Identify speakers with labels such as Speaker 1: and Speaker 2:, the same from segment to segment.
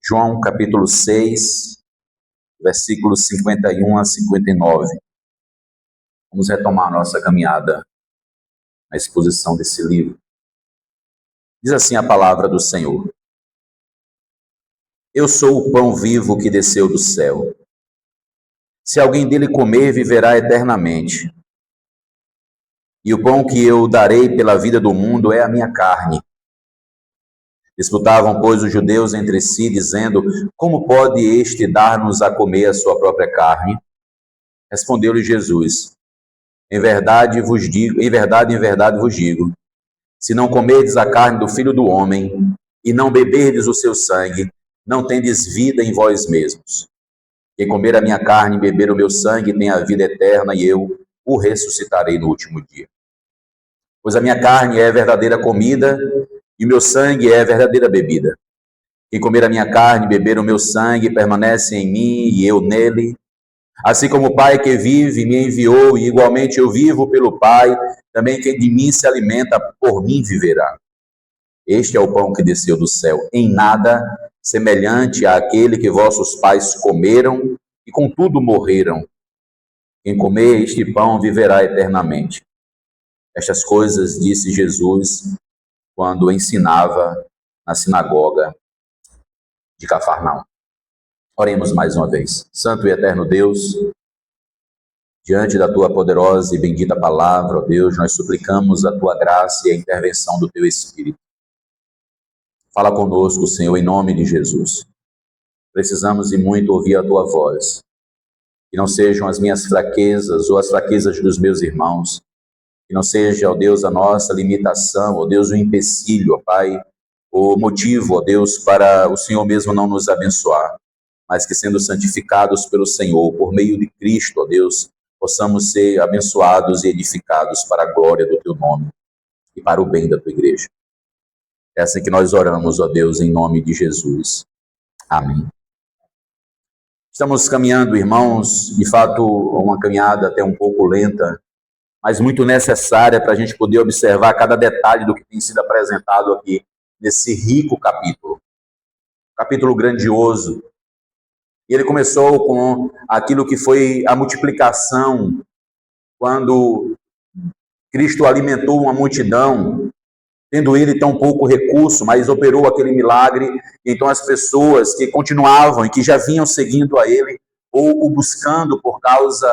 Speaker 1: João capítulo 6, versículos 51 a 59. Vamos retomar nossa caminhada na exposição desse livro. Diz assim a palavra do Senhor: Eu sou o pão vivo que desceu do céu. Se alguém dele comer, viverá eternamente. E o pão que eu darei pela vida do mundo é a minha carne. Disputavam, pois, os judeus entre si, dizendo: Como pode este dar-nos a comer a sua própria carne? Respondeu-lhe Jesus: em verdade vos digo, se não comerdes a carne do Filho do Homem e não beberdes o seu sangue, não tendes vida em vós mesmos. Quem comer a minha carne e beber o meu sangue tem a vida eterna, e eu o ressuscitarei no último dia. Pois a minha carne é a verdadeira comida e o meu sangue é a verdadeira bebida. Quem comer a minha carne e beber o meu sangue permanece em mim e eu nele. Assim como o Pai que vive me enviou, e igualmente eu vivo pelo Pai, também quem de mim se alimenta, por mim viverá. Este é o pão que desceu do céu, em nada semelhante àquele que vossos pais comeram e contudo morreram. Quem comer este pão viverá eternamente. Estas coisas disse Jesus quando ensinava na sinagoga de Cafarnaum. Oremos mais uma vez. Santo e eterno Deus, diante da tua poderosa e bendita palavra, ó Deus, nós suplicamos a tua graça e a intervenção do teu Espírito. Fala conosco, Senhor, em nome de Jesus. Precisamos e muito ouvir a tua voz. Que não sejam as minhas fraquezas ou as fraquezas dos meus irmãos. Que não seja, ó Deus, a nossa limitação, ó Deus, o empecilho, ó Pai, o motivo, ó Deus, para o Senhor mesmo não nos abençoar. Mas que sendo santificados pelo Senhor, por meio de Cristo, ó Deus, possamos ser abençoados e edificados para a glória do teu nome e para o bem da tua igreja. É assim que nós oramos, ó Deus, em nome de Jesus. Amém. Estamos caminhando, irmãos, de fato, uma caminhada até um pouco lenta, mas muito necessária para a gente poder observar cada detalhe do que tem sido apresentado aqui nesse rico capítulo. Capítulo grandioso. E ele começou com aquilo que foi a multiplicação, quando Cristo alimentou uma multidão, tendo ele tão pouco recurso, mas operou aquele milagre. Então as pessoas que continuavam e que já vinham seguindo a ele, ou o buscando por causa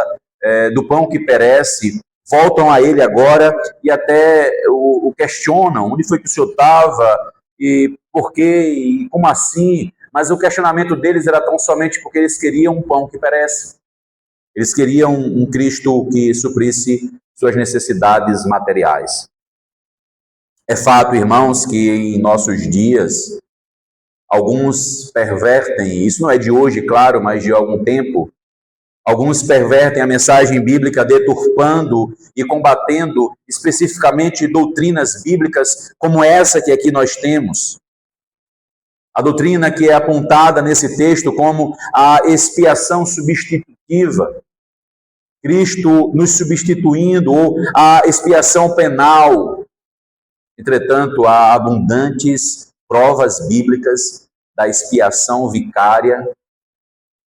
Speaker 1: do pão que perece, voltam a ele agora e até o questionam: onde foi que o senhor estava? E por quê? E como assim? Mas o questionamento deles era tão somente porque eles queriam um pão que perece. Eles queriam um Cristo que suprisse suas necessidades materiais. É fato, irmãos, que em nossos dias, alguns pervertem, isso não é de hoje, claro, mas de algum tempo, alguns pervertem a mensagem bíblica, deturpando e combatendo especificamente doutrinas bíblicas como essa que aqui nós temos. A doutrina que é apontada nesse texto como a expiação substitutiva, Cristo nos substituindo, ou a expiação penal. Entretanto, há abundantes provas bíblicas da expiação vicária,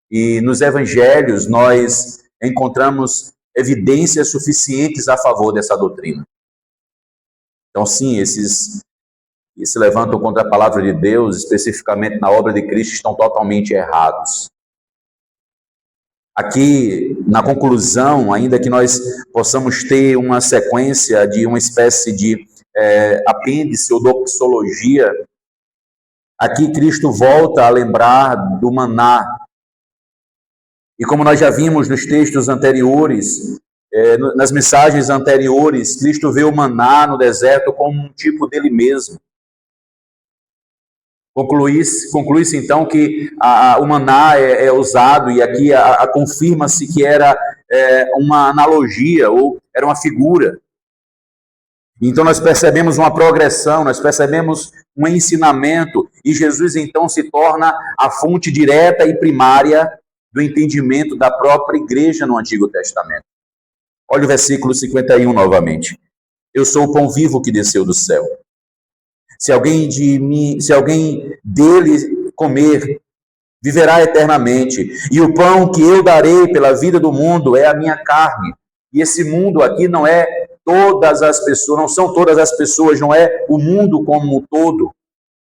Speaker 1: e nos evangelhos nós encontramos evidências suficientes a favor dessa doutrina. Então, sim, esses que se levantam contra a palavra de Deus, especificamente na obra de Cristo, estão totalmente errados. Aqui, na conclusão, ainda que nós possamos ter uma sequência de uma espécie de apêndice ou doxologia, aqui Cristo volta a lembrar do maná. E como nós já vimos nos textos anteriores, nas mensagens anteriores, Cristo vê o maná no deserto como um tipo dele mesmo. Conclui-se então que o maná é usado, e aqui confirma-se que era uma analogia, ou era uma figura. Então nós percebemos uma progressão, nós percebemos um ensinamento, e Jesus então se torna a fonte direta e primária do entendimento da própria igreja no Antigo Testamento. Olha o versículo 51 novamente. Eu sou o pão vivo que desceu do céu. Se alguém dele comer, viverá eternamente. E o pão que eu darei pela vida do mundo é a minha carne. E esse mundo aqui não é todas as pessoas, não são todas as pessoas, não é o mundo como um todo,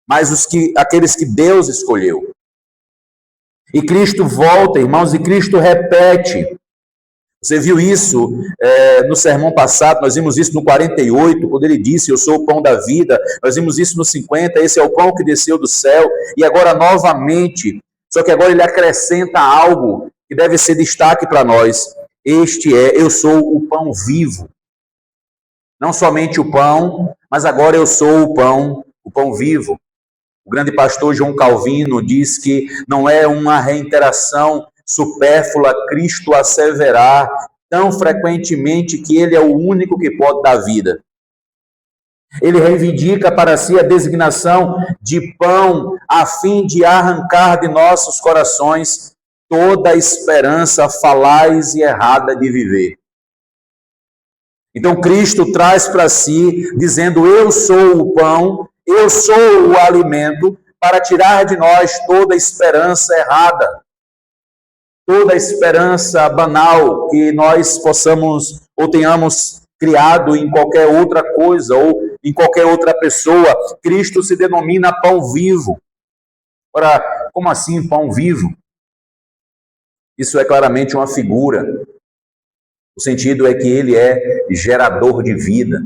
Speaker 1: mas aqueles que Deus escolheu. E Cristo volta, irmãos, e Cristo repete. Você viu isso no sermão passado, nós vimos isso no 48, quando ele disse, eu sou o pão da vida. Nós vimos isso no 50, esse é o pão que desceu do céu. E agora novamente, só que agora ele acrescenta algo que deve ser destaque para nós. Eu sou o pão vivo. Não somente o pão, mas agora eu sou o pão vivo. O grande pastor João Calvino diz que não é uma reiteração supérflua Cristo asseverar tão frequentemente que ele é o único que pode dar vida. Ele reivindica para si a designação de pão a fim de arrancar de nossos corações toda a esperança falaz e errada de viver. Então Cristo traz para si, dizendo, eu sou o pão, eu sou o alimento, para tirar de nós toda a esperança errada, toda a esperança banal que nós possamos ou tenhamos criado em qualquer outra coisa ou em qualquer outra pessoa. Cristo se denomina pão vivo. Ora, como assim pão vivo? Isso é claramente uma figura. O sentido é que ele é gerador de vida.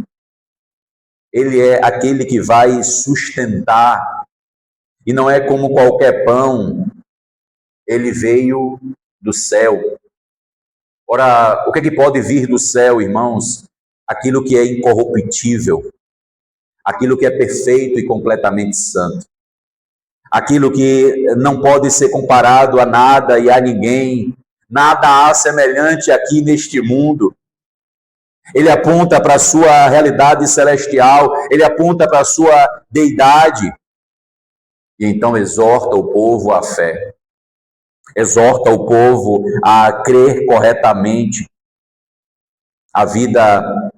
Speaker 1: Ele é aquele que vai sustentar. E não é como qualquer pão. Ele veio do céu. Ora, o que é que pode vir do céu, irmãos? Aquilo que é incorruptível. Aquilo que é perfeito e completamente santo. Aquilo que não pode ser comparado a nada e a ninguém. Nada há semelhante aqui neste mundo. Ele aponta para a sua realidade celestial, ele aponta para a sua deidade. E então exorta o povo à fé. Exorta o povo a crer corretamente. A vida,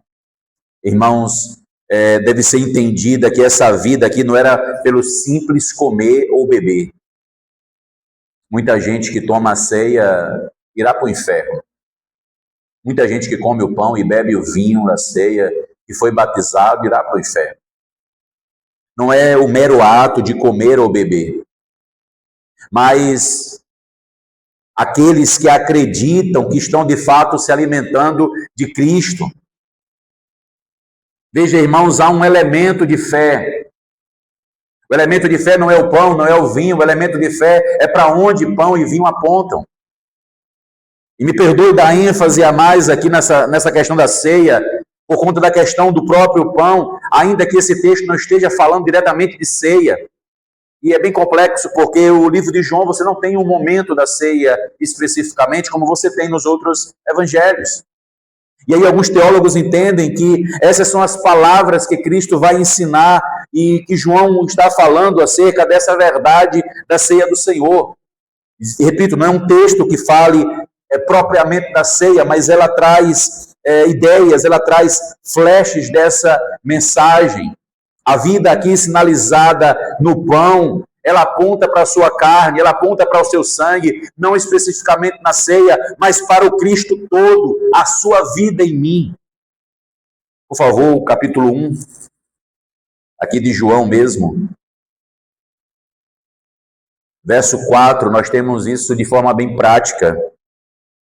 Speaker 1: irmãos, deve ser entendida que essa vida aqui não era pelo simples comer ou beber. Muita gente que toma a ceia irá para o inferno. Muita gente que come o pão e bebe o vinho da ceia e foi batizado irá para o inferno. Não é o mero ato de comer ou beber, mas aqueles que acreditam que estão de fato se alimentando de Cristo. Veja, irmãos, há um elemento de fé. O elemento de fé não é o pão, não é o vinho. O elemento de fé é para onde pão e vinho apontam. E me perdoe dar ênfase a mais aqui nessa questão da ceia, por conta da questão do próprio pão, ainda que esse texto não esteja falando diretamente de ceia. E é bem complexo, porque o livro de João, você não tem um momento da ceia especificamente, como você tem nos outros evangelhos. E aí alguns teólogos entendem que essas são as palavras que Cristo vai ensinar e que João está falando acerca dessa verdade da ceia do Senhor. E, repito, não é um texto que fale propriamente da ceia, mas ela traz ideias, ela traz flashes dessa mensagem. A vida aqui sinalizada no pão, ela aponta para a sua carne, ela aponta para o seu sangue, não especificamente na ceia, mas para o Cristo todo, a sua vida em mim. Por favor, o capítulo 1, aqui de João mesmo. Verso 4, nós temos isso de forma bem prática.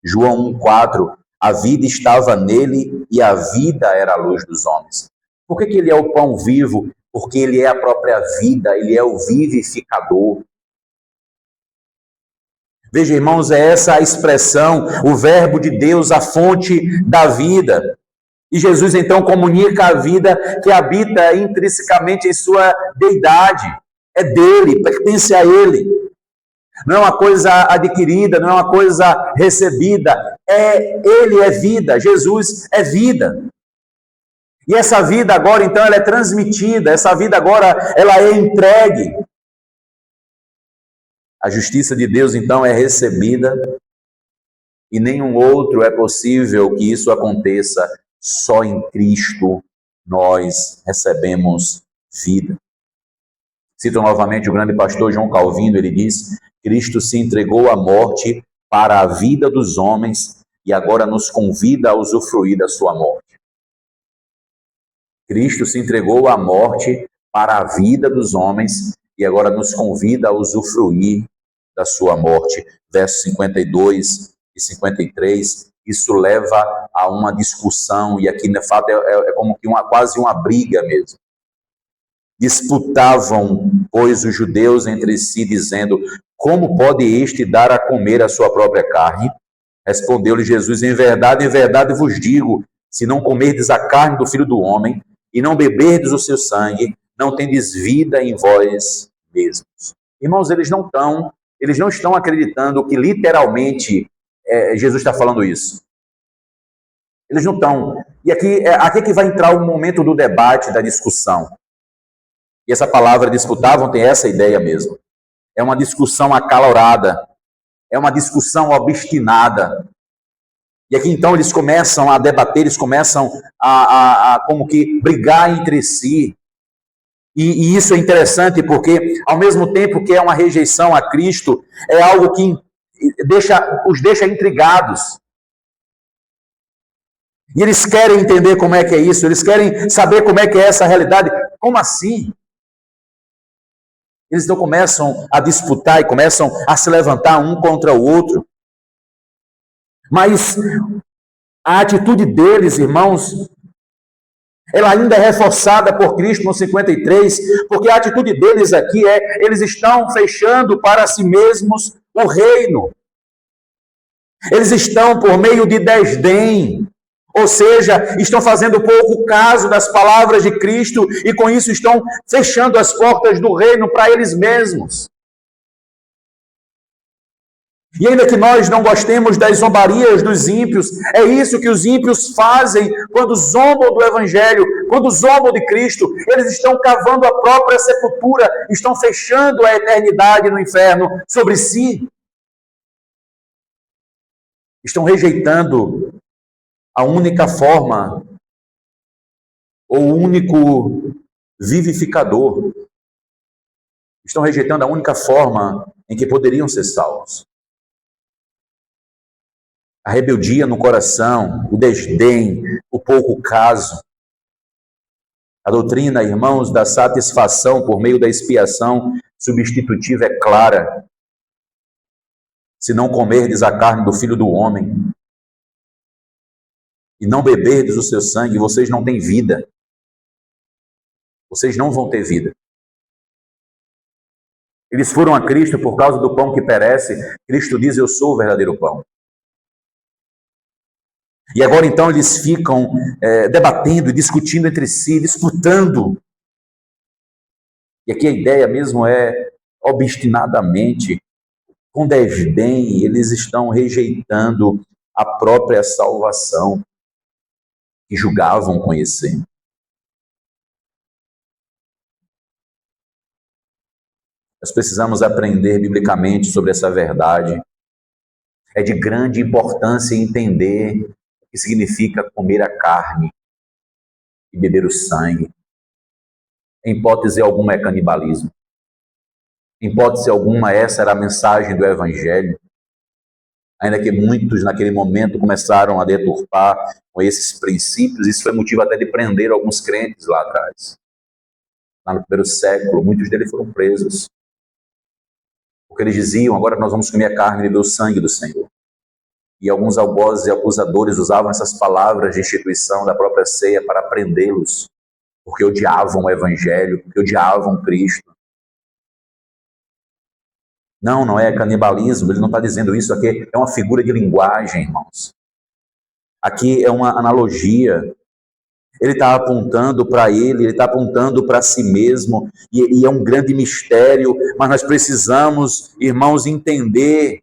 Speaker 1: João 1,4, a vida estava nele e a vida era a luz dos homens. Por que ele é o pão vivo? Porque ele é a própria vida, ele é o vivificador. Veja, irmãos, é essa a expressão, o verbo de Deus, a fonte da vida. E Jesus então comunica a vida que habita intrinsecamente em sua deidade. É dele, pertence a ele. Não é uma coisa adquirida, não é uma coisa recebida. Ele é vida, Jesus é vida. E essa vida agora, então, ela é transmitida, essa vida agora, ela é entregue. A justiça de Deus, então, é recebida e nenhum outro é possível que isso aconteça. Só em Cristo nós recebemos vida. Cito novamente o grande pastor João Calvino, ele diz: Cristo se entregou à morte para a vida dos homens e agora nos convida a usufruir da sua morte. Cristo se entregou à morte para a vida dos homens e agora nos convida a usufruir da sua morte. Versos 52 e 53, isso leva a uma discussão, e aqui, de fato, é como que quase uma briga mesmo. Disputavam, pois, os judeus entre si, dizendo: como pode este dar a comer a sua própria carne? Respondeu-lhe Jesus: em verdade vos digo, se não comerdes a carne do Filho do Homem e não beberdes o seu sangue, não tendes vida em vós mesmos. Irmãos, eles não estão acreditando que literalmente Jesus está falando isso. Eles não estão. E aqui é que vai entrar o momento do debate, da discussão. E essa palavra disputavam tem essa ideia mesmo. É uma discussão acalorada, é uma discussão obstinada. E aqui então eles começam a debater, eles começam a como que brigar entre si. E isso é interessante porque, ao mesmo tempo que é uma rejeição a Cristo, é algo que os deixa intrigados. E eles querem entender como é que é isso, eles querem saber como é que é essa realidade. Como assim? Eles então começam a disputar e começam a se levantar um contra o outro. Mas a atitude deles, irmãos, ela ainda é reforçada por Cristo no 53, porque a atitude deles aqui eles estão fechando para si mesmos o reino. Eles estão por meio de desdém, ou seja, estão fazendo pouco caso das palavras de Cristo e com isso estão fechando as portas do reino para eles mesmos. E ainda que nós não gostemos das zombarias dos ímpios, é isso que os ímpios fazem quando zombam do Evangelho, quando zombam de Cristo. Eles estão cavando a própria sepultura, estão fechando a eternidade no inferno sobre si. Estão rejeitando a única forma, ou o único vivificador. Estão rejeitando a única forma em que poderiam ser salvos. A rebeldia no coração, o desdém, o pouco caso. A doutrina, irmãos, da satisfação por meio da expiação substitutiva é clara. Se não comerdes a carne do Filho do Homem e não beberdes o seu sangue, vocês não têm vida. Vocês não vão ter vida. Eles foram a Cristo por causa do pão que perece. Cristo diz: eu sou o verdadeiro pão. E agora então eles ficam debatendo, discutindo entre si, disputando. E aqui a ideia mesmo é, obstinadamente, com desdém, eles estão rejeitando a própria salvação que julgavam conhecer. Nós precisamos aprender biblicamente sobre essa verdade. É de grande importância entender o que significa comer a carne e beber o sangue. Em hipótese alguma é canibalismo. Em hipótese alguma essa era a mensagem do Evangelho. Ainda que muitos naquele momento começaram a deturpar com esses princípios, isso foi motivo até de prender alguns crentes lá atrás. Lá no primeiro século, muitos deles foram presos. Porque eles diziam: agora nós vamos comer a carne e beber o sangue do Senhor. E alguns algozes e acusadores usavam essas palavras de instituição da própria ceia para prendê-los, porque odiavam o Evangelho, porque odiavam Cristo. Não é canibalismo, ele não está dizendo isso aqui, é uma figura de linguagem, irmãos. Aqui é uma analogia. Ele está apontando para ele está apontando para si mesmo, e é um grande mistério, mas nós precisamos, irmãos, entender,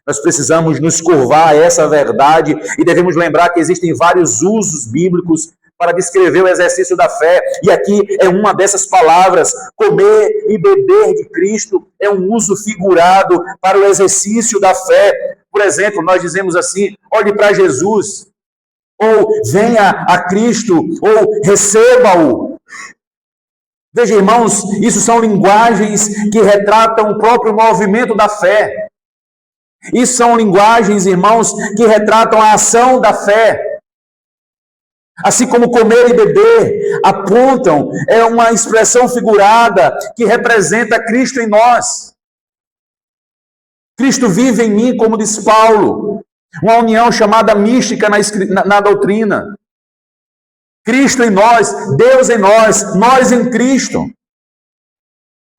Speaker 1: nós precisamos nos curvar a essa verdade, e devemos lembrar que existem vários usos bíblicos para descrever o exercício da fé, e aqui é uma dessas palavras. Comer e beber de Cristo é um uso figurado para o exercício da fé. Por exemplo, nós dizemos assim: olhe para Jesus, ou venha a Cristo, ou receba-o. Veja, irmãos, isso são linguagens que retratam o próprio movimento da fé. Isso são linguagens, irmãos, que retratam a ação da fé. Assim como comer e beber apontam, é uma expressão figurada que representa Cristo em nós. Cristo vive em mim, como diz Paulo, uma união chamada mística na doutrina. Cristo em nós, Deus em nós em Cristo.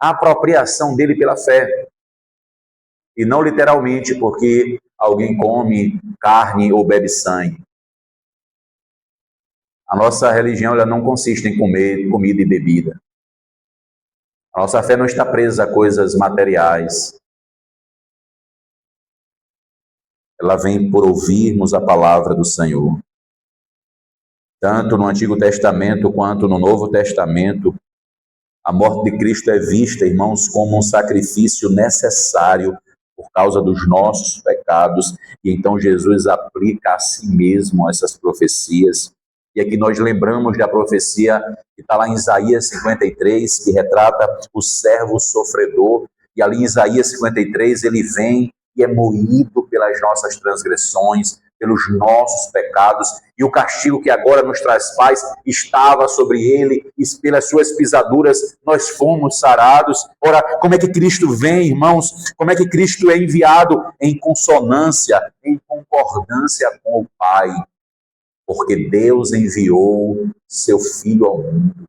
Speaker 1: A apropriação dele pela fé. E não literalmente porque alguém come carne ou bebe sangue. A nossa religião ela não consiste em comer comida e bebida. A nossa fé não está presa a coisas materiais. Ela vem por ouvirmos a palavra do Senhor. Tanto no Antigo Testamento quanto no Novo Testamento, a morte de Cristo é vista, irmãos, como um sacrifício necessário por causa dos nossos pecados. E então Jesus aplica a si mesmo essas profecias. E aqui nós lembramos da profecia que está lá em Isaías 53, que retrata o servo sofredor. E ali em Isaías 53 ele vem e é moído pelas nossas transgressões, pelos nossos pecados. E o castigo que agora nos traz paz estava sobre ele, e pelas suas pisaduras nós fomos sarados. Ora, como é que Cristo vem, irmãos? Como é que Cristo é enviado? Em consonância, em concordância com o Pai. Porque Deus enviou seu Filho ao mundo.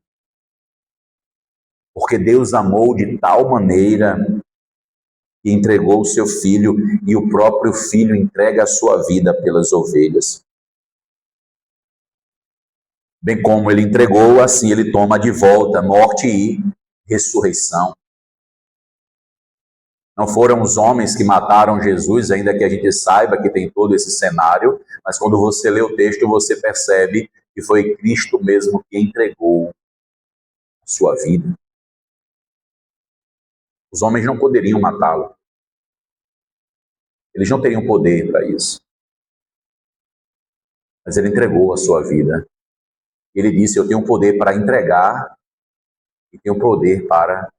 Speaker 1: Porque Deus amou de tal maneira que entregou o seu Filho, e o próprio Filho entrega a sua vida pelas ovelhas. Bem como ele entregou, assim ele toma de volta morte e ressurreição. Não foram os homens que mataram Jesus, ainda que a gente saiba que tem todo esse cenário, mas quando você lê o texto, você percebe que foi Cristo mesmo que entregou a sua vida. Os homens não poderiam matá-lo. Eles não teriam poder para isso. Mas ele entregou a sua vida. Ele disse, eu tenho poder para entregar e tenho poder para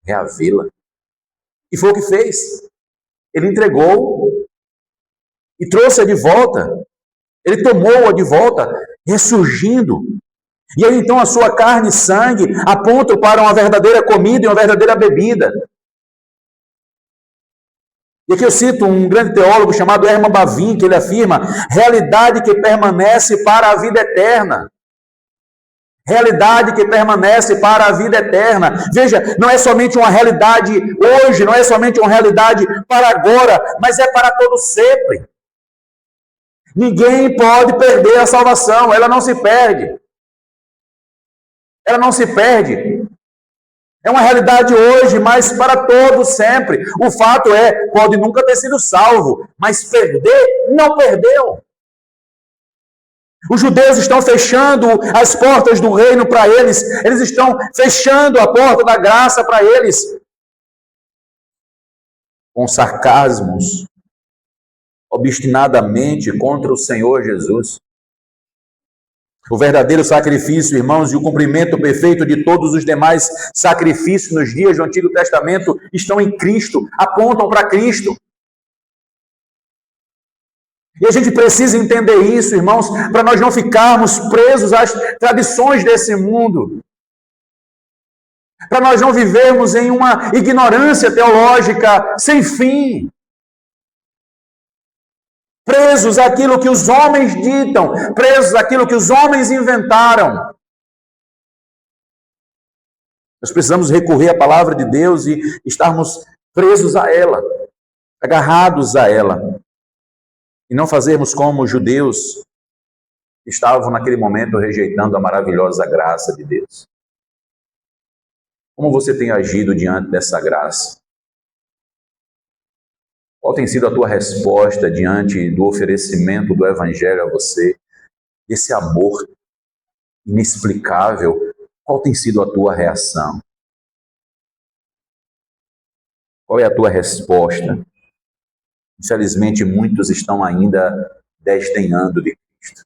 Speaker 1: reavê-la. E foi o que fez. Ele entregou e trouxe-a de volta. Ele tomou-a de volta, ressurgindo. E aí então a sua carne e sangue apontam para uma verdadeira comida e uma verdadeira bebida. E aqui eu cito um grande teólogo chamado Herman Bavinck, que ele afirma, realidade que permanece para a vida eterna. Realidade que permanece para a vida eterna. Veja, não é somente uma realidade hoje, não é somente uma realidade para agora, mas é para todo sempre. Ninguém pode perder a salvação, ela não se perde. Ela não se perde. É uma realidade hoje, mas para todo sempre. O fato é, pode nunca ter sido salvo, mas perder, não perdeu. Os judeus estão fechando as portas do reino para eles. Eles estão fechando a porta da graça para eles. Com sarcasmos, obstinadamente contra o Senhor Jesus. O verdadeiro sacrifício, irmãos, e o cumprimento perfeito de todos os demais sacrifícios nos dias do Antigo Testamento estão em Cristo, apontam para Cristo. E a gente precisa entender isso, irmãos, para nós não ficarmos presos às tradições desse mundo. Para nós não vivermos em uma ignorância teológica sem fim. Presos àquilo que os homens ditam, presos àquilo que os homens inventaram. Nós precisamos recorrer à palavra de Deus e estarmos presos a ela, agarrados a ela. E não fazermos como os judeus que estavam naquele momento rejeitando a maravilhosa graça de Deus. Como você tem agido diante dessa graça? Qual tem sido a tua resposta diante do oferecimento do Evangelho a você? Esse amor inexplicável, qual tem sido a tua reação? Qual é a tua resposta? Infelizmente, muitos estão ainda desdenhando de Cristo.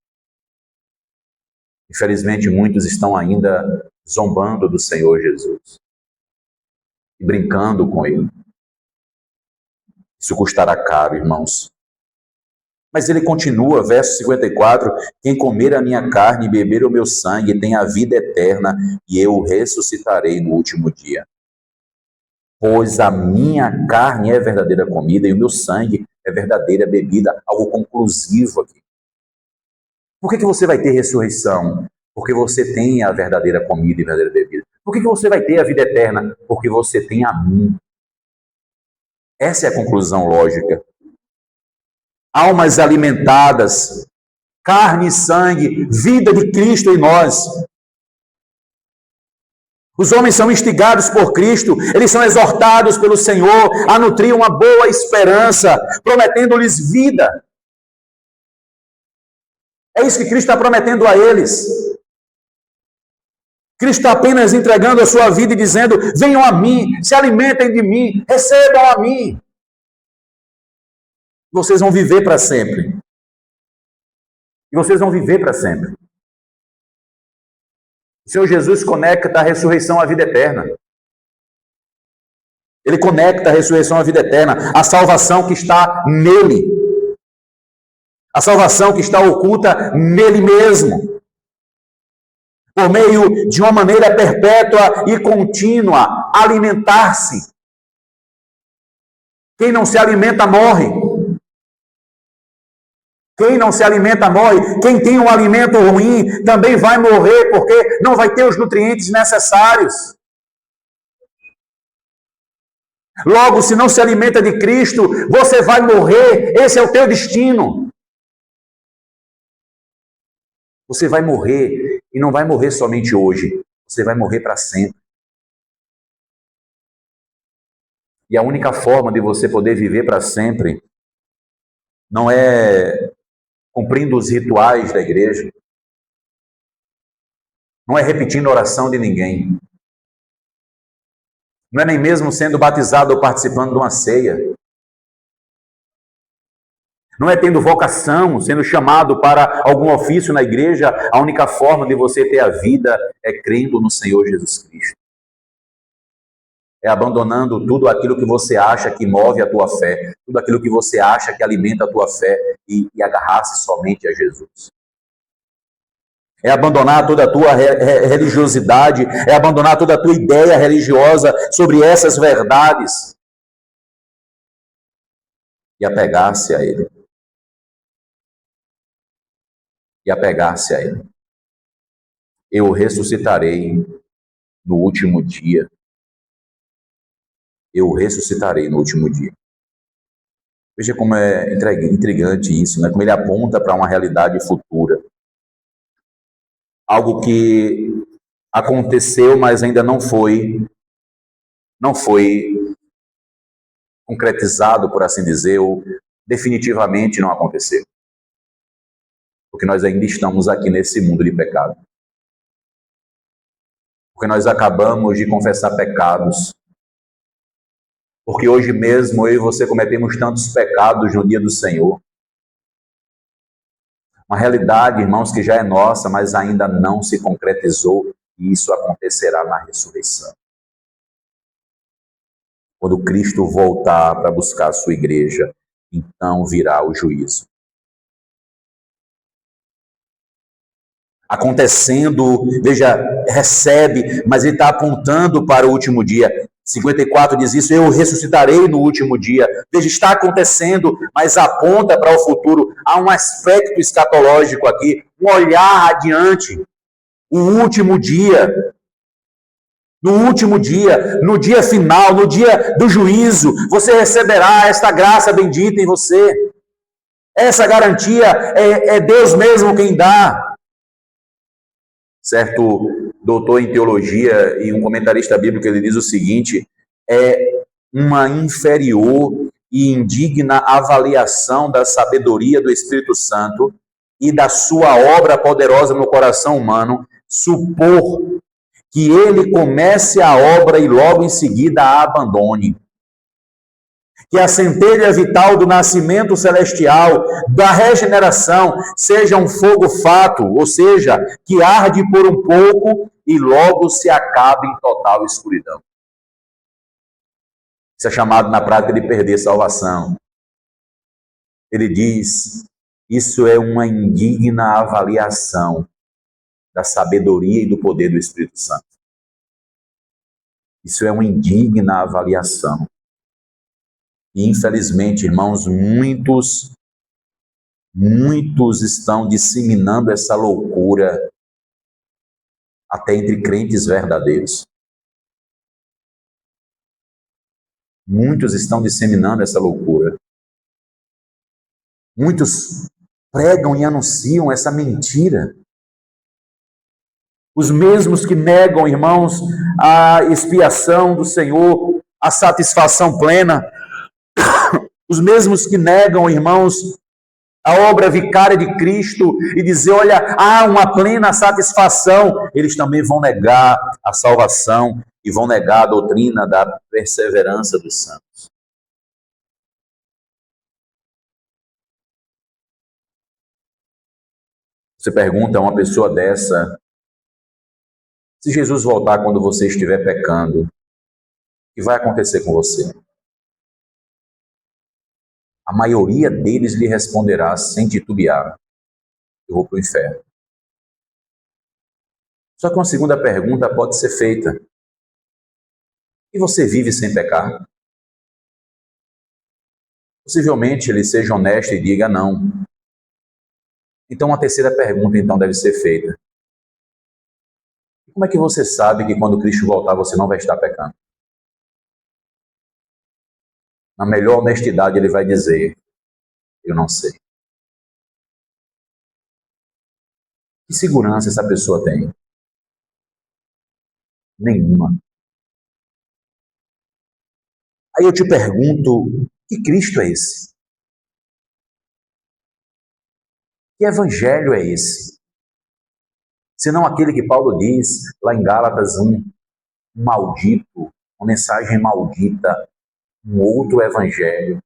Speaker 1: Infelizmente, muitos estão ainda zombando do Senhor Jesus e brincando com ele. Isso custará caro, irmãos. Mas ele continua, verso 54, quem comer a minha carne e beber o meu sangue tem a vida eterna, e eu o ressuscitarei no último dia. Pois a minha carne é verdadeira comida e o meu sangue é verdadeira bebida, algo conclusivo aqui. Por que você vai ter ressurreição? Porque você tem a verdadeira comida e verdadeira bebida. Por que você vai ter a vida eterna? Porque você tem a mim. Essa é a conclusão lógica. Almas alimentadas, carne e sangue, vida de Cristo em nós. Os homens são instigados por Cristo, eles são exortados pelo Senhor a nutrir uma boa esperança, prometendo-lhes vida. É isso que Cristo está prometendo a eles. Cristo está apenas entregando a sua vida e dizendo, venham a mim, se alimentem de mim, recebam a mim. Vocês vão viver para sempre. E vocês vão viver para sempre. O Senhor Jesus conecta a ressurreição à vida eterna. Ele conecta a ressurreição à vida eterna, a salvação que está nele. A salvação que está oculta nele mesmo. Por meio de uma maneira perpétua e contínua, alimentar-se. Quem não se alimenta morre. Quem não se alimenta morre. Quem tem um alimento ruim também vai morrer, porque não vai ter os nutrientes necessários. Logo, se não se alimenta de Cristo, você vai morrer. Esse é o teu destino. Você vai morrer, e não vai morrer somente hoje. Você vai morrer para sempre. E a única forma de você poder viver para sempre não é cumprindo os rituais da igreja, não é repetindo a oração de ninguém, não é nem mesmo sendo batizado ou participando de uma ceia, não é tendo vocação, sendo chamado para algum ofício na igreja. A única forma de você ter a vida é crendo no Senhor Jesus Cristo. É abandonando tudo aquilo que você acha que move a tua fé, tudo aquilo que você acha que alimenta a tua fé e agarrar-se somente a Jesus. É abandonar toda a tua religiosidade, é abandonar toda a tua ideia religiosa sobre essas verdades e apegar-se a Ele. E apegar-se a Ele. Eu ressuscitarei no último dia. Eu ressuscitarei no último dia. Veja como é intrigante isso, né? Como ele aponta para uma realidade futura. Algo que aconteceu, mas ainda não foi concretizado, por assim dizer, ou definitivamente não aconteceu. Porque nós ainda estamos aqui nesse mundo de pecado. Porque nós acabamos de confessar pecados. Porque hoje mesmo eu e você cometemos tantos pecados no dia do Senhor. Uma realidade, irmãos, que já é nossa, mas ainda não se concretizou, e isso acontecerá na ressurreição. Quando Cristo voltar para buscar a sua igreja, então virá o juízo. Acontecendo, veja, recebe, mas ele está apontando para o último dia. 54 diz isso, eu ressuscitarei no último dia. Veja, está acontecendo, mas aponta para o futuro. Há um aspecto escatológico aqui, um olhar adiante. O último dia. No último dia, no dia final, no dia do juízo, você receberá esta graça bendita em você. Essa garantia é Deus mesmo quem dá. Certo doutor em teologia e um comentarista bíblico, ele diz o seguinte: é uma inferior e indigna avaliação da sabedoria do Espírito Santo e da sua obra poderosa no coração humano supor que ele comece a obra e logo em seguida a abandone. Que a centelha vital do nascimento celestial, da regeneração, seja um fogo fato, ou seja, que arde por um pouco e logo se acaba em total escuridão. Isso é chamado na prática de perder salvação. Ele diz, isso é uma indigna avaliação da sabedoria e do poder do Espírito Santo. Isso é uma indigna avaliação. E, infelizmente, irmãos, muitos estão disseminando essa loucura até entre crentes verdadeiros. Muitos estão disseminando essa loucura. Muitos pregam e anunciam essa mentira. Os mesmos que negam, irmãos, a expiação do Senhor, a satisfação plena. Os mesmos que negam, irmãos, a obra vicária de Cristo e dizer, olha, há uma plena satisfação. Eles também vão negar a salvação e vão negar a doutrina da perseverança dos santos. Você pergunta a uma pessoa dessa, se Jesus voltar quando você estiver pecando, o que vai acontecer com você? A maioria deles lhe responderá sem titubear, eu vou para o inferno. Só que uma segunda pergunta pode ser feita. E você vive sem pecar? Possivelmente ele seja honesto e diga não. Então uma terceira pergunta então deve ser feita. Como é que você sabe que quando Cristo voltar você não vai estar pecando? Na melhor honestidade ele vai dizer, eu não sei. Que segurança essa pessoa tem? Nenhuma. Aí eu te pergunto, que Cristo é esse? Que evangelho é esse? Senão aquele que Paulo diz lá em Gálatas 1, um maldito, uma mensagem maldita, um outro evangelho.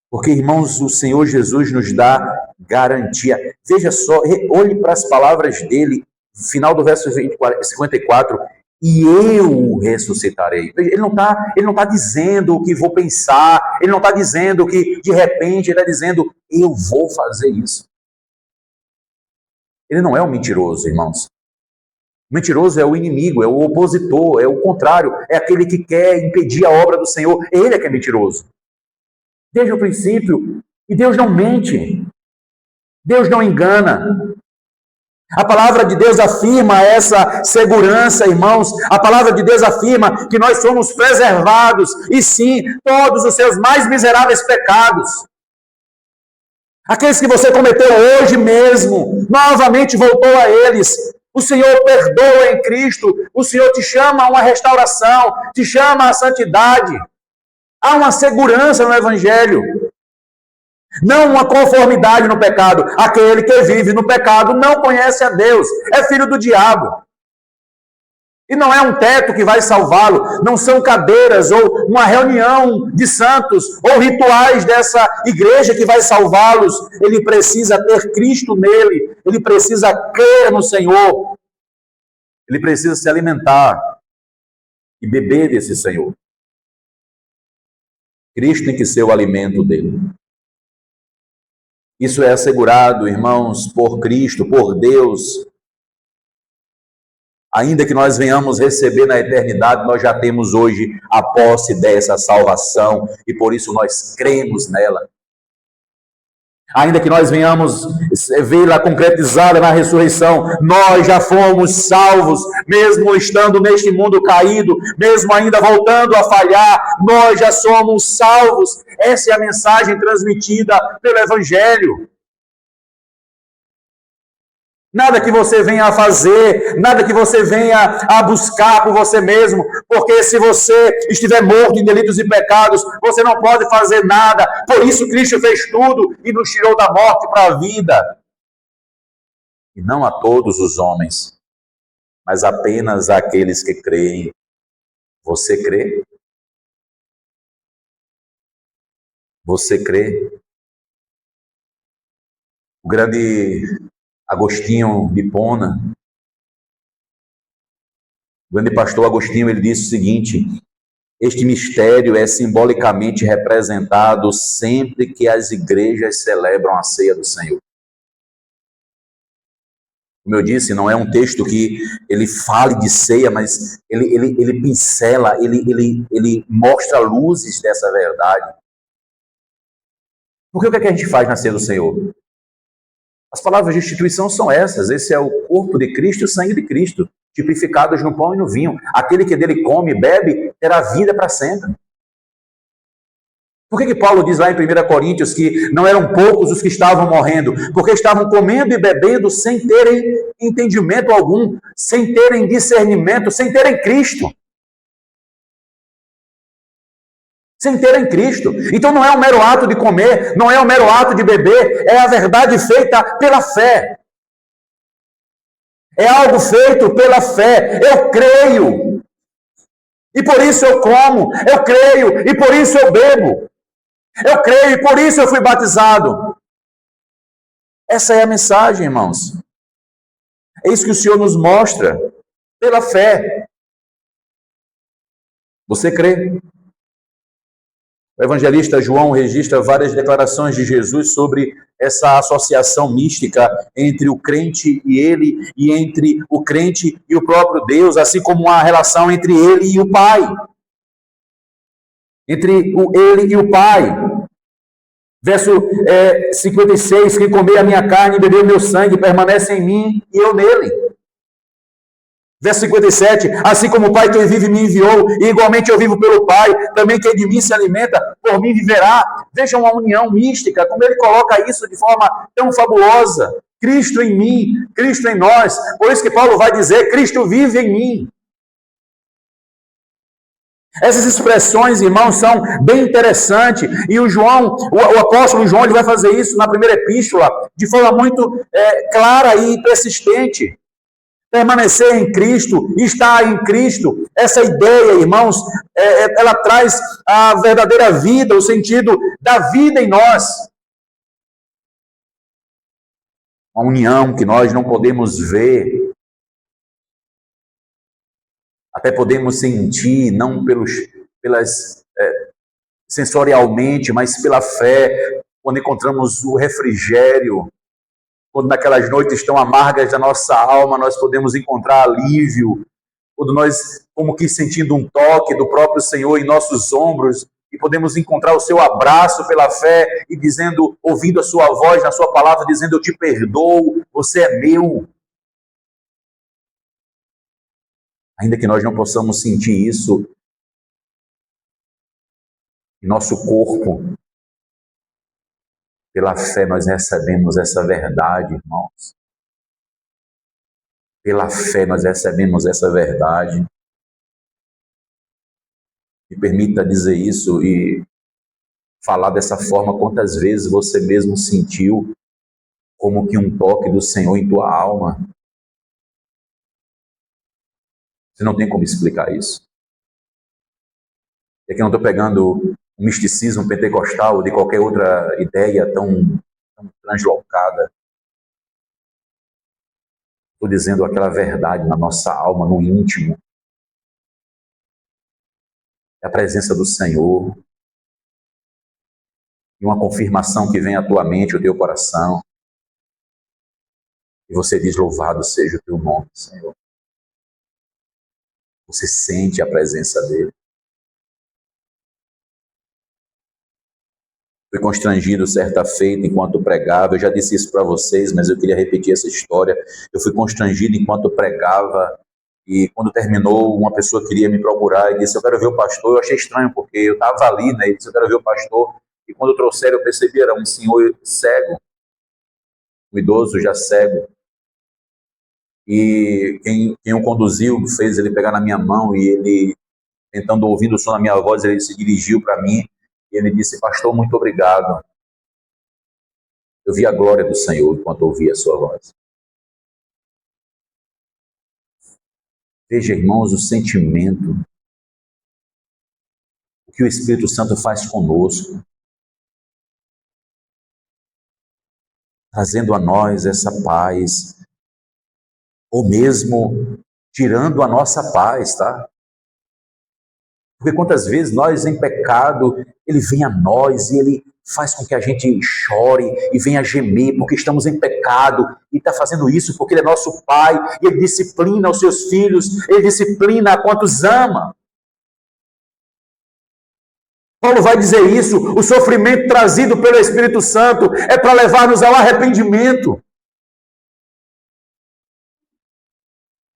Speaker 1: Porque, irmãos, o Senhor Jesus nos dá garantia. Veja só, olhe para as palavras dele, final do verso 54, e eu o ressuscitarei. Ele não tá dizendo o que vou pensar, ele não está dizendo que de repente, ele está dizendo, eu vou fazer isso. Ele não é um mentiroso, irmãos. O mentiroso é o inimigo, é o opositor, é o contrário, é aquele que quer impedir a obra do Senhor. Ele é que é mentiroso. Desde o princípio, e Deus não mente, Deus não engana. A palavra de Deus afirma essa segurança, irmãos. A palavra de Deus afirma que nós somos preservados, e sim, todos os seus mais miseráveis pecados. Aqueles que você cometeu hoje mesmo, novamente voltou a eles. O Senhor perdoa em Cristo, o Senhor te chama a uma restauração, te chama à santidade. Há uma segurança no Evangelho. Não uma conformidade no pecado. Aquele que vive no pecado não conhece a Deus. É filho do diabo. E não é um teto que vai salvá-lo. Não são cadeiras ou uma reunião de santos ou rituais dessa igreja que vai salvá-los. Ele precisa ter Cristo nele. Ele precisa crer no Senhor. Ele precisa se alimentar e beber desse Senhor. Cristo tem que ser o alimento dele. Isso é assegurado, irmãos, por Cristo, por Deus. Ainda que nós venhamos receber na eternidade, nós já temos hoje a posse dessa salvação e por isso nós cremos nela. Ainda que nós venhamos vê-la concretizada na ressurreição, nós já fomos salvos, mesmo estando neste mundo caído, mesmo ainda voltando a falhar, nós já somos salvos. Essa é a mensagem transmitida pelo Evangelho. Nada que você venha a fazer, nada que você venha a buscar por você mesmo, porque se você estiver morto em delitos e pecados, você não pode fazer nada. Por isso Cristo fez tudo e nos tirou da morte para a vida. E não a todos os homens, mas apenas àqueles que creem. Você crê? Você crê? O grande Agostinho de Hipona, o grande pastor Agostinho, ele disse o seguinte: este mistério é simbolicamente representado sempre que as igrejas celebram a ceia do Senhor. Como eu disse, não é um texto que ele fale de ceia, mas ele pincela, ele mostra luzes dessa verdade. Porque o que é que a gente faz na ceia do Senhor? As palavras de instituição são essas: esse é o corpo de Cristo e o sangue de Cristo, tipificados no pão e no vinho. Aquele que dele come e bebe terá vida para sempre. Por que Paulo diz lá em 1 Coríntios que não eram poucos os que estavam morrendo? Porque estavam comendo e bebendo sem terem entendimento algum, sem terem discernimento, sem terem Cristo. Sem terem Cristo. Então não é um mero ato de comer, não é um mero ato de beber, é a verdade feita pela fé. É algo feito pela fé. Eu creio. E por isso eu como. Eu creio e por isso eu bebo. Eu creio e por isso eu fui batizado. Essa é a mensagem, irmãos. É isso que o Senhor nos mostra pela fé. Você crê? O evangelista João registra várias declarações de Jesus sobre essa associação mística entre o crente e ele, e entre o crente e o próprio Deus, assim como a relação entre ele e o Pai. Entre ele e o Pai. Verso 56, quem comer a minha carne e beber o meu sangue permanece em mim e eu nele. Verso 57, assim como o Pai que vive me enviou, e igualmente eu vivo pelo Pai, também quem de mim se alimenta, por mim viverá. Vejam uma união mística, como ele coloca isso de forma tão fabulosa. Cristo em mim, Cristo em nós. Por isso que Paulo vai dizer, Cristo vive em mim. Essas expressões, irmãos, são bem interessantes. E o apóstolo João, ele vai fazer isso na primeira epístola, de forma muito clara e persistente. Permanecer em Cristo, estar em Cristo, essa ideia, irmãos, ela traz a verdadeira vida, o sentido da vida em nós. Uma união que nós não podemos ver, até podemos sentir, não sensorialmente, mas pela fé, quando encontramos o refrigério, quando naquelas noites tão amargas da nossa alma, nós podemos encontrar alívio, quando nós, como que sentindo um toque do próprio Senhor em nossos ombros, e podemos encontrar o seu abraço pela fé, e dizendo, ouvindo a sua voz na sua palavra, dizendo, eu te perdoo, você é meu. Ainda que nós não possamos sentir isso em nosso corpo, pela fé nós recebemos essa verdade, irmãos. Pela fé nós recebemos essa verdade. Me permita dizer isso e falar dessa forma, quantas vezes você mesmo sentiu como que um toque do Senhor em tua alma. Você não tem como explicar isso. E aqui eu não estou pegando um misticismo pentecostal ou de qualquer outra ideia tão translocada. Estou dizendo aquela verdade na nossa alma, no íntimo. É a presença do Senhor. E uma confirmação que vem à tua mente, ao teu coração. E você diz, louvado seja o teu nome, Senhor. Você sente a presença dele. Fui constrangido certa feita enquanto pregava. Eu já disse isso para vocês, mas eu queria repetir essa história. Eu fui constrangido enquanto pregava. E quando terminou, uma pessoa queria me procurar e disse, eu quero ver o pastor. Eu achei estranho, porque eu estava ali, né? E disse, eu quero ver o pastor. E quando trouxeram, eu percebi, era um senhor cego. Um idoso já cego. E quem o conduziu fez ele pegar na minha mão e ele, tentando ouvir o som da minha voz, ele se dirigiu para mim e ele disse, pastor, muito obrigado. Eu vi a glória do Senhor enquanto ouvia a sua voz. Veja, irmãos, o sentimento, o que o Espírito Santo faz conosco. trazendo a nós essa paz, ou mesmo tirando a nossa paz, tá? Porque quantas vezes nós em pecado, ele vem a nós e ele faz com que a gente chore e venha gemer, porque estamos em pecado, e está fazendo isso porque ele é nosso Pai, e ele disciplina os seus filhos, ele disciplina a quantos ama. Paulo vai dizer isso, o sofrimento trazido pelo Espírito Santo é para levar-nos ao arrependimento.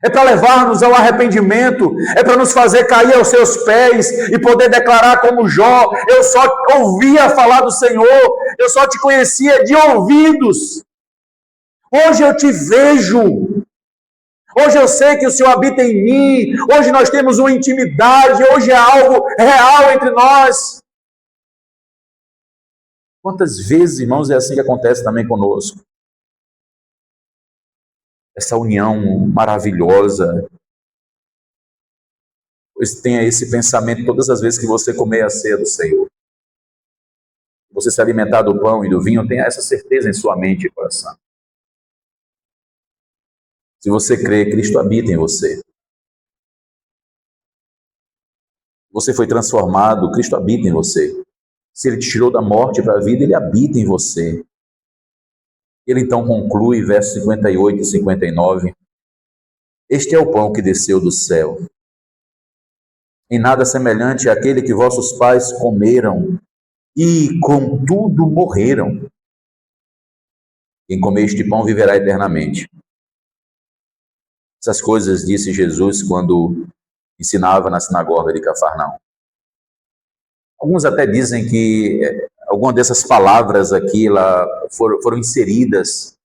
Speaker 1: É para levar-nos ao arrependimento, é para nos fazer cair aos seus pés e poder declarar como Jó: eu só ouvia falar do Senhor, eu só te conhecia de ouvidos. Hoje eu te vejo, hoje eu sei que o Senhor habita em mim, hoje nós temos uma intimidade, hoje é algo real entre nós. Quantas vezes, irmãos, é assim que acontece também conosco? Essa união maravilhosa. Pois tenha esse pensamento todas as vezes que você comer a ceia do Senhor. Você se alimentar do pão e do vinho, tenha essa certeza em sua mente e coração. Se você crê, Cristo habita em você. Você foi transformado, Cristo habita em você. Se Ele te tirou da morte para a vida, Ele habita em você. Ele então conclui, versos 58 e 59. Este é o pão que desceu do céu. Em nada semelhante àquele que vossos pais comeram e, contudo, morreram. Quem comer este pão viverá eternamente. Essas coisas disse Jesus quando ensinava na sinagoga de Cafarnaum. Alguns até dizem que algumas dessas palavras aqui lá foram inseridas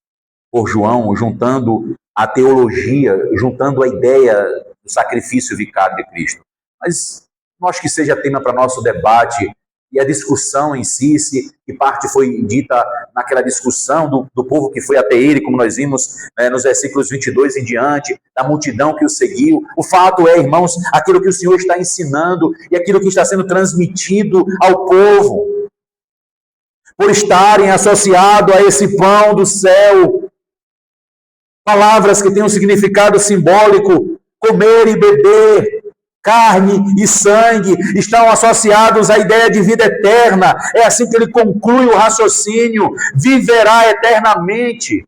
Speaker 1: por João, juntando a teologia, juntando a ideia do sacrifício vicário de Cristo. Mas não acho que seja tema para nosso debate, e a discussão em si, que parte foi dita naquela discussão do povo que foi até ele, como nós vimos nos versículos 22 em diante, da multidão que o seguiu. O fato é, irmãos, aquilo que o Senhor está ensinando e aquilo que está sendo transmitido ao povo, por estarem associados a esse pão do céu, palavras que têm um significado simbólico, comer e beber, carne e sangue, estão associados à ideia de vida eterna. É assim que ele conclui o raciocínio: viverá eternamente.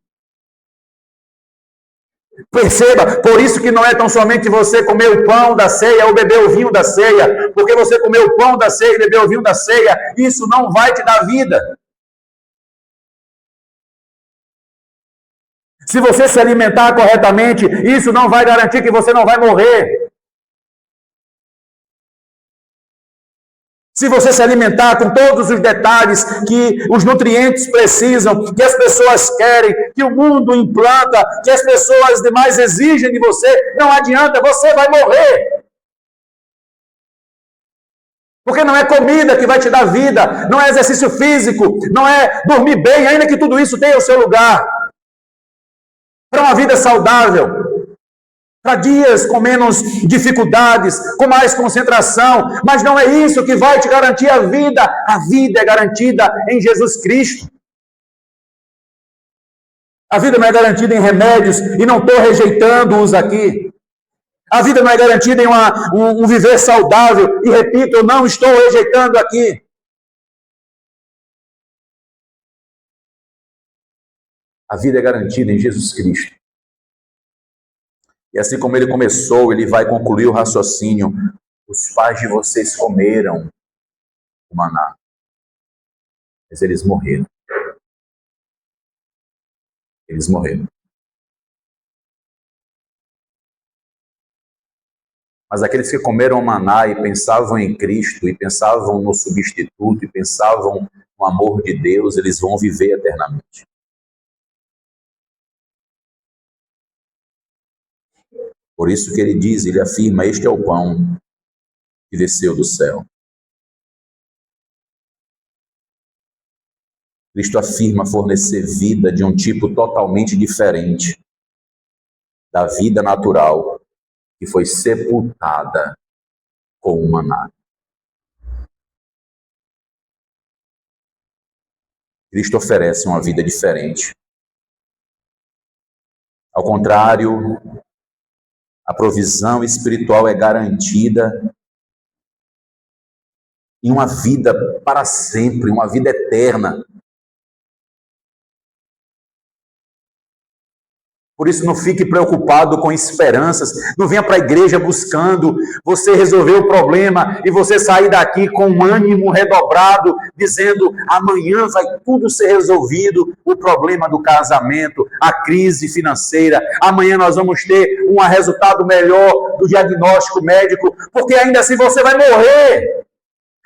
Speaker 1: Perceba, por isso que não é tão somente você comer o pão da ceia ou beber o vinho da ceia, porque você comer o pão da ceia e beber o vinho da ceia, isso não vai te dar vida. Se você se alimentar corretamente, isso não vai garantir que você não vai morrer. Se você se alimentar com todos os detalhes que os nutrientes precisam, que as pessoas querem, que o mundo implanta, que as pessoas demais exigem de você, não adianta, você vai morrer. Porque não é comida que vai te dar vida, não é exercício físico, não é dormir bem, ainda que tudo isso tenha o seu lugar. Para uma vida saudável, para dias com menos dificuldades, com mais concentração, mas não é isso que vai te garantir a vida. A vida é garantida em Jesus Cristo. A vida não é garantida em remédios, e não estou rejeitando-os aqui. A vida não é garantida em um viver saudável, e repito, eu não estou rejeitando aqui. A vida é garantida em Jesus Cristo. E assim como ele começou, ele vai concluir o raciocínio: os pais de vocês comeram o maná, mas eles morreram. Eles morreram. Mas aqueles que comeram o maná e pensavam em Cristo, e pensavam no substituto, e pensavam no amor de Deus, eles vão viver eternamente. Por isso que ele diz, ele afirma: este é o pão que desceu do céu. Cristo afirma fornecer vida de um tipo totalmente diferente da vida natural que foi sepultada com o maná. Cristo oferece uma vida diferente. Ao contrário, a provisão espiritual é garantida em uma vida para sempre, uma vida eterna. Por isso, não fique preocupado com esperanças. Não venha para a igreja buscando você resolver o problema e você sair daqui com um ânimo redobrado, dizendo: amanhã vai tudo ser resolvido. O problema do casamento, a crise financeira. Amanhã nós vamos ter um resultado melhor do diagnóstico médico, porque ainda assim você vai morrer.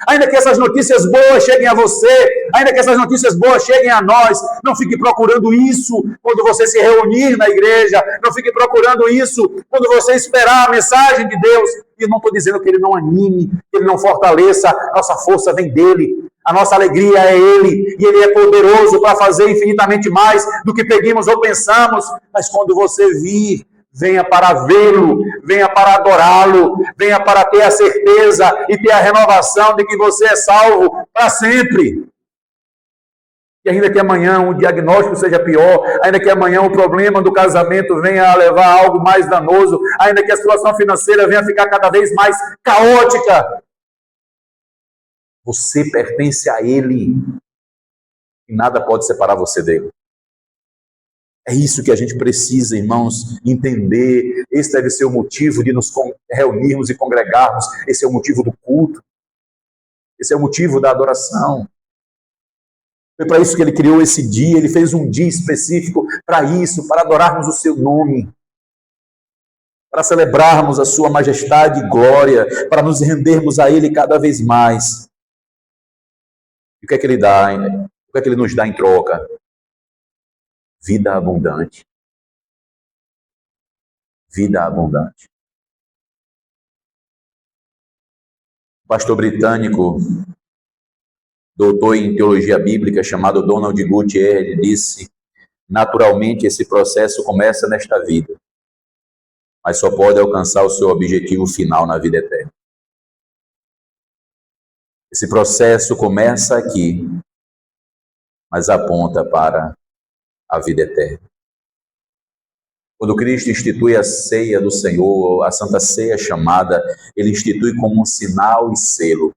Speaker 1: Ainda que essas notícias boas cheguem a você, ainda que essas notícias boas cheguem a nós, não fique procurando isso quando você se reunir na igreja, não fique procurando isso quando você esperar a mensagem de Deus. E eu não estou dizendo que ele não anime, que ele não fortaleça, nossa força vem dele, a nossa alegria é ele, e ele é poderoso para fazer infinitamente mais do que pedimos ou pensamos. Mas quando você vir, venha para vê-lo, venha para adorá-lo, venha para ter a certeza e ter a renovação de que você é salvo para sempre. E ainda que amanhã o diagnóstico seja pior, ainda que amanhã o problema do casamento venha a levar a algo mais danoso, ainda que a situação financeira venha a ficar cada vez mais caótica, você pertence a ele e nada pode separar você dele. É isso que a gente precisa, irmãos, entender. Esse deve ser o motivo de nos reunirmos e congregarmos. Esse é o motivo do culto. Esse é o motivo da adoração. Foi para isso que ele criou esse dia. Ele fez um dia específico para isso, para adorarmos o seu nome, para celebrarmos a sua majestade e glória, para nos rendermos a ele cada vez mais. E o que é que ele dá? O que é que ele nos dá em troca? Vida abundante. Vida abundante. O pastor britânico, doutor em teologia bíblica, chamado Donald Gutierrez, disse: naturalmente esse processo começa nesta vida, mas só pode alcançar o seu objetivo final na vida eterna. Esse processo começa aqui, mas aponta para a vida eterna. Quando Cristo institui a ceia do Senhor, a Santa Ceia chamada, ele institui como um sinal e selo.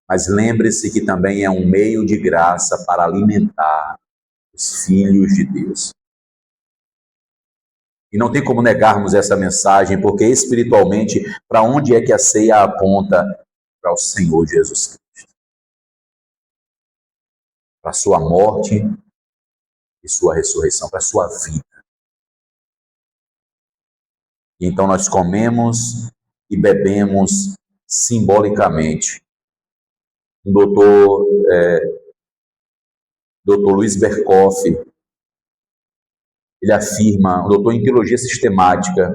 Speaker 1: Mas lembre-se que também é um meio de graça para alimentar os filhos de Deus. E não tem como negarmos essa mensagem, porque espiritualmente, para onde é que a ceia aponta? Para o Senhor Jesus Cristo. Para a sua morte e sua ressurreição, para a sua vida. E então nós comemos e bebemos simbolicamente. O doutor Luiz Berkoff, ele afirma, o doutor em teologia sistemática,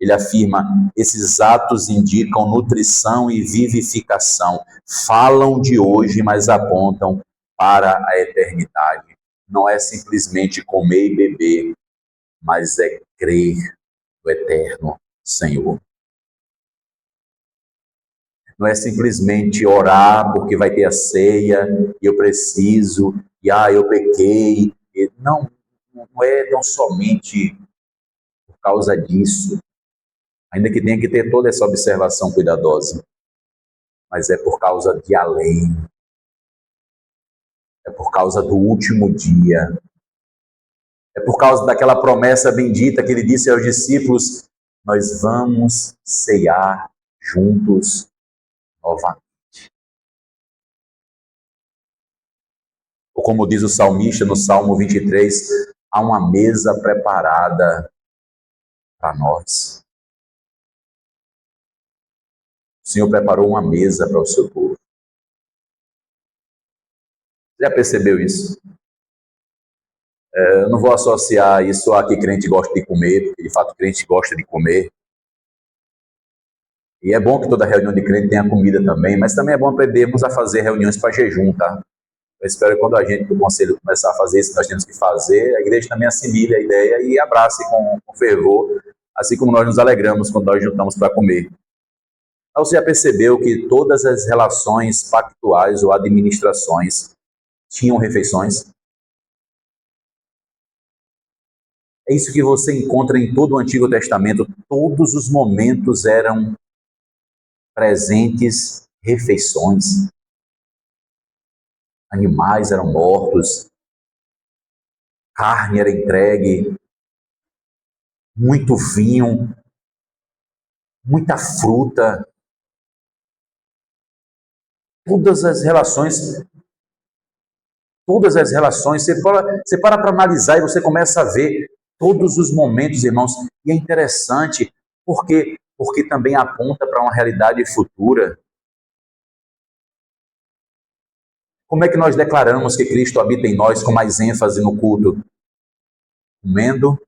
Speaker 1: ele afirma: esses atos indicam nutrição e vivificação, falam de hoje, mas apontam para a eternidade. Não é simplesmente comer e beber, mas é crer no eterno Senhor. Não é simplesmente orar porque vai ter a ceia e eu preciso, e eu pequei. Não é tão somente por causa disso, ainda que tenha que ter toda essa observação cuidadosa, mas é por causa de além. É por causa do último dia. É por causa daquela promessa bendita que ele disse aos discípulos: nós vamos ceiar juntos novamente. Ou como diz o salmista no Salmo 23, há uma mesa preparada para nós. O Senhor preparou uma mesa para o seu povo. Já percebeu isso? Eu não vou associar isso a que crente gosta de comer, porque de fato crente gosta de comer. E é bom que toda reunião de crente tenha comida também, mas também é bom aprendermos a fazer reuniões para jejum, tá? Eu espero que quando a gente do conselho começar a fazer isso, nós temos que fazer, a igreja também assimile a ideia e abrace com fervor, assim como nós nos alegramos quando nós juntamos para comer. Então, você já percebeu que todas as relações pactuais ou administrações tinham refeições? É isso que você encontra em todo o Antigo Testamento. Todos os momentos eram presentes refeições. Animais eram mortos, carne era entregue, muito vinho, muita fruta. Todas as relações, você para analisar e você começa a ver todos os momentos, irmãos. E é interessante, porque também aponta para uma realidade futura. Como é que nós declaramos que Cristo habita em nós com mais ênfase no culto? Comendo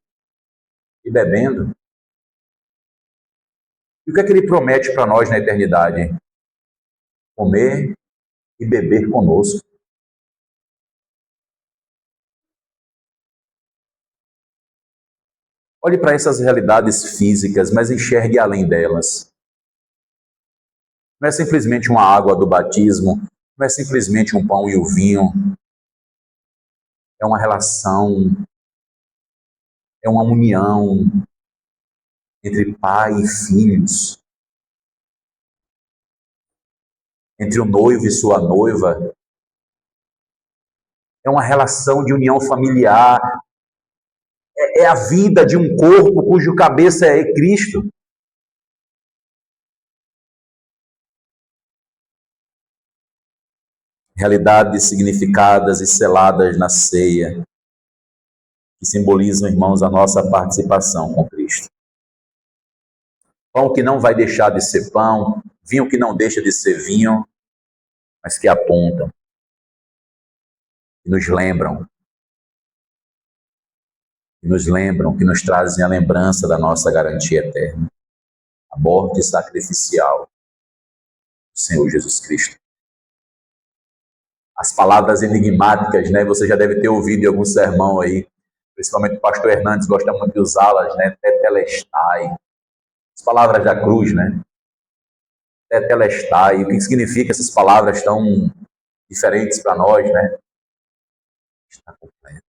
Speaker 1: e bebendo. E o que é que ele promete para nós na eternidade? Comer e beber conosco. Olhe para essas realidades físicas, mas enxergue além delas. Não é simplesmente uma água do batismo, não é simplesmente um pão e o vinho. É uma relação, é uma união entre pai e filhos, entre o noivo e sua noiva. É uma relação de união familiar. É a vida de um corpo cujo cabeça é Cristo. Realidades significadas e seladas na ceia, que simbolizam, irmãos, a nossa participação com Cristo. Pão que não vai deixar de ser pão, vinho que não deixa de ser vinho, mas que apontam, que nos lembram, que nos trazem a lembrança da nossa garantia eterna, a morte sacrificial do Senhor Jesus Cristo. As palavras enigmáticas, né? Você já deve ter ouvido em algum sermão aí, principalmente o pastor Hernandes gosta muito de usá-las, né? Tetelestai. As palavras da cruz, né? Tetelestai. O que significa essas palavras tão diferentes para nós, né? Está completo.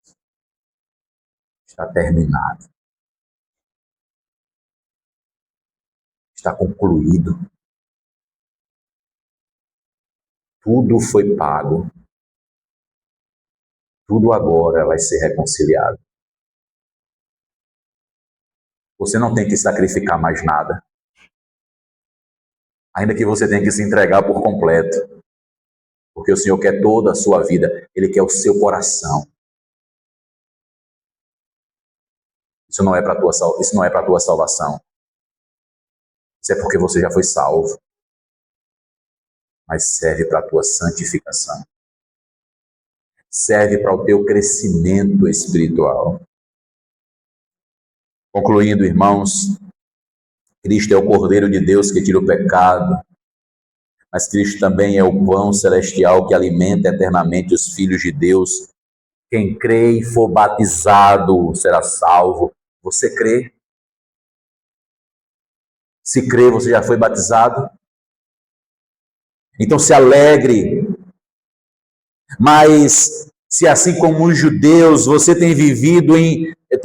Speaker 1: Está terminado. Está concluído. Tudo foi pago. Tudo agora vai ser reconciliado. Você não tem que sacrificar mais nada. Ainda que você tenha que se entregar por completo. Porque o Senhor quer toda a sua vida. Ele quer o seu coração. Isso não é para a tua salvação. Isso é porque você já foi salvo. Mas serve para a tua santificação. Serve para o teu crescimento espiritual. Concluindo, irmãos, Cristo é o Cordeiro de Deus que tira o pecado, mas Cristo também é o pão celestial que alimenta eternamente os filhos de Deus. Quem crê e for batizado será salvo. Você crê? Se crê, você já foi batizado? Então se alegre. Mas se assim como os judeus você tem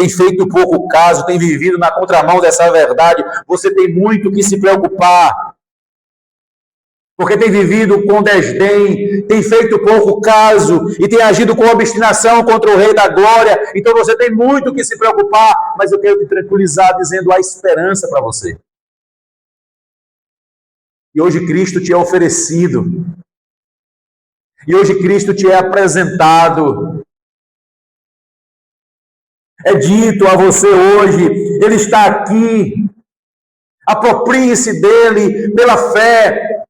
Speaker 1: feito pouco caso, tem vivido na contramão dessa verdade, você tem muito que se preocupar. Porque tem vivido com desdém, tem feito pouco caso e tem agido com obstinação contra o Rei da Glória. Então você tem muito que se preocupar, mas eu quero te tranquilizar dizendo a esperança para você. E hoje Cristo te é oferecido. E hoje Cristo te é apresentado. É dito a você hoje, Ele está aqui. Aproprie-se dele pela fé.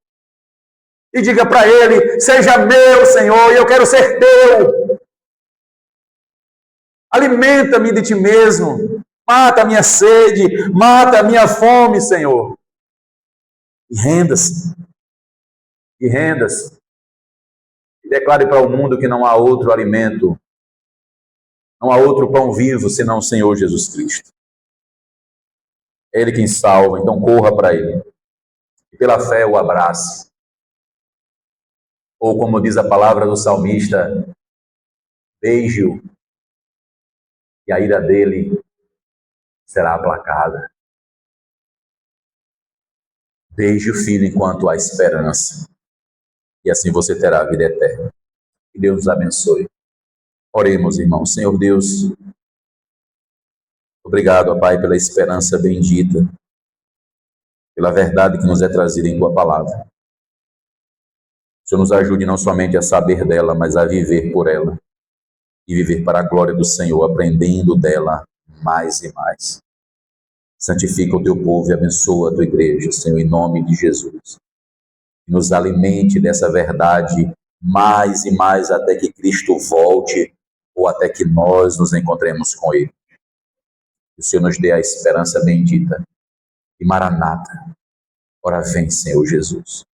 Speaker 1: E diga para Ele, seja meu, Senhor, e eu quero ser teu. Alimenta-me de ti mesmo. Mata a minha sede, mata a minha fome, Senhor. E renda-se. E renda-se. E declare para o mundo que não há outro alimento, não há outro pão vivo senão o Senhor Jesus Cristo. É Ele quem salva, então corra para Ele. E pela fé o abrace. Ou como diz a palavra do salmista, beije-o e a ira dele será aplacada. Desde o filho enquanto há esperança. E assim você terá a vida eterna. Que Deus nos abençoe. Oremos, irmãos. Senhor Deus, obrigado, ó Pai, pela esperança bendita, pela verdade que nos é trazida em Tua palavra. O Senhor nos ajude não somente a saber dela, mas a viver por ela. E viver para a glória do Senhor, aprendendo dela mais e mais. Santifica o Teu povo e abençoa a Tua igreja, Senhor, em nome de Jesus. Nos alimente dessa verdade mais e mais até que Cristo volte ou até que nós nos encontremos com Ele. Que o Senhor nos dê a esperança bendita. E Maranata, ora vem, Senhor Jesus,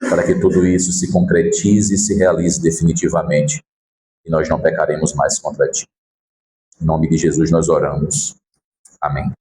Speaker 1: para que tudo isso se concretize e se realize definitivamente e nós não pecaremos mais contra Ti. Em nome de Jesus nós oramos. Amém.